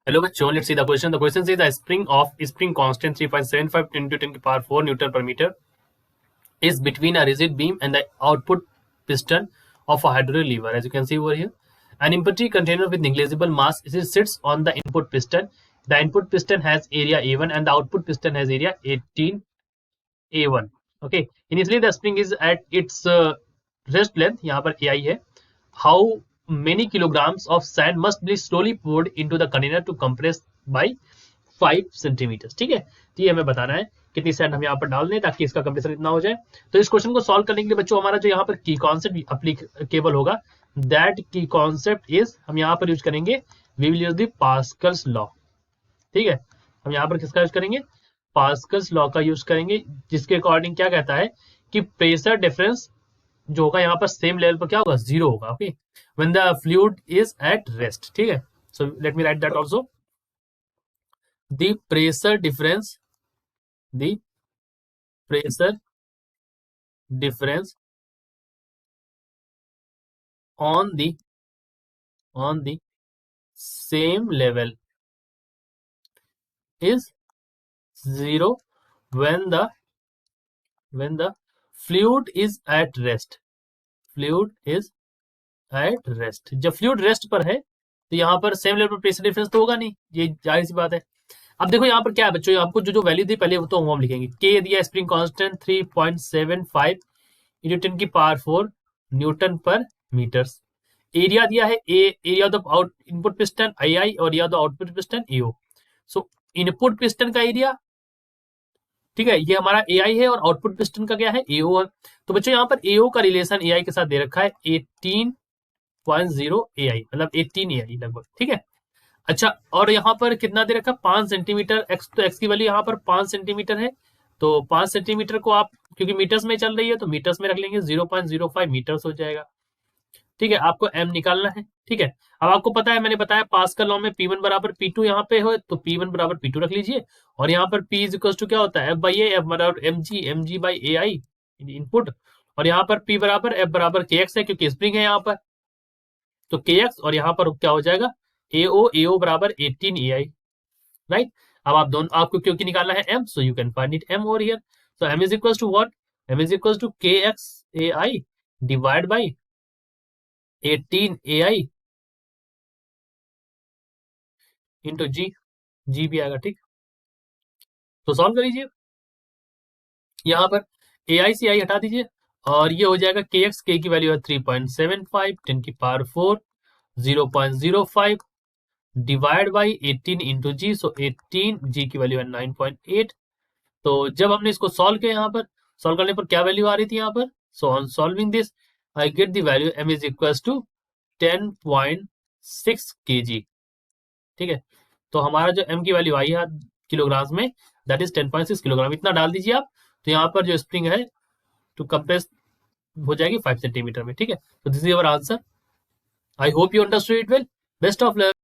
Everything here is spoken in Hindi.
Hello bachcho, let's see the question. The question says the spring of spring constant 3.75 10 to 10 power 4 Newton per meter is between a rigid beam and the output piston of a hydraulic lever. As you can see over here, an empty container with negligible mass sits on the input piston. The input piston has area A1 and the output piston has area 18 A1. Okay, initially the spring is at its rest length. यहाँ पर AI है. How many kilograms of sand must be slowly poured into the container to compress by 5 centimetre. ठीक है, तो ये हमें बताना है कितनी सैंड हम यहाँ पर डाल दें ताकि इसका कंप्रेसर इतना हो जाए. तो इस क्वेश्चन को सॉल्व करने के लिए बच्चों हमारा जो यहाँ पर की कॉन्सेप्ट अप्लीकेबल होगा, दैट की कॉन्सेप्ट इज, हम यहाँ पर यूज करेंगे, we will use the Pascal's law. ठीक है, हम यहाँ पर किसका यूज करेंगे, पास्कल्स लॉ का यूज करेंगे, जिसके अकॉर्डिंग क्या कहता है कि प्रेशर डिफरेंस जो होगा यहाँ पर सेम लेवल पर क्या होगा, जीरो होगा. Okay, when the fluid is at rest. ठीक है, so let me right that also. the pressure difference the pressure difference on the same level is zero when the fluid is at rest. fluid is at rest. जब फ्लूइड रेस्ट पर है तो यहाँ पर सेम लेवल पर प्रेशर डिफरेंस तो होगा नहीं, ये जाहिर सी बात है. अब देखो यहाँ पर क्या है बच्चों, आपको जो जो वैल्यू दी पहले वो तो हम लिखेंगे. के दिया स्प्रिंग कांस्टेंट 3.75 इंटू 10 की पावर 4 न्यूटन पर मीटर. एरिया दिया है area of the out input piston i और area of the output piston AO. So input piston का एरिया, ठीक है, ये हमारा एआई है, और आउटपुट पिस्टन का क्या है, एओ है. तो बच्चों यहाँ पर एओ का रिलेशन एआई के साथ दे रखा है 18.0 एआई, मतलब 18 एआई लगभग. ठीक है, अच्छा, और यहाँ पर कितना दे रखा है, 5 सेंटीमीटर. एक्स, तो एक्स की वैल्यू यहाँ पर 5 सेंटीमीटर है. तो 5 सेंटीमीटर को आप, क्योंकि मीटर्स में चल रही है तो मीटर्स में रख लेंगे, 0.05 मीटर्स हो जाएगा. ठीक है, आपको एम निकालना है. ठीक है, अब आपको पता है, मैंने बताया पास्कल लॉ में P1 बराबर P2 यहाँ पे हो, तो P1 बराबर P2 रख लीजिए. और यहाँ पर P इज इक्वल टू क्या होता है, F बाई ए, एफ बराबर M G by A I input. और यहाँ पर P बराबर F बराबर के एक्स है, क्योंकि स्प्रिंग है यहाँ पर, तो के एक्स, और यहाँ पर क्या हो जाएगा, एओ बराबर 18 ए आई. राइट, अब आप दोनों, आपको क्योंकि निकालना है m, so you can find it m over here. So m is equal to what, m is equal to k x a i divide by 18 a i into g. G भी आएगा. ठीक, तो सॉल्व कर लीजिए. यहाँ पर ए आई से आई हटा दीजिए, और ये हो जाएगा के एक्स, के की वैल्यू है 3.75 10 की पावर 4 0.05 डिवाइड बाई 18 इंटू जी. सो 18 जी की वैल्यू है 9.8. तो जब हमने इसको सॉल्व किया, यहाँ पर सॉल्व करने पर क्या वैल्यू आ रही थी यहाँ पर, so on solving this I get the value M is equal to 10.6 kg. ठीक है, तो हमारा जो एम की वैल्यू आई है किलोग्राम में, दैट इज 10.6 किलोग्राम. इतना डाल दीजिए आप, तो यहाँ पर जो स्प्रिंग है टू कंप्रेस हो जाएगी 5 सेंटीमीटर में. ठीक है, तो this is our answer. I hope you understood it well. Best of luck.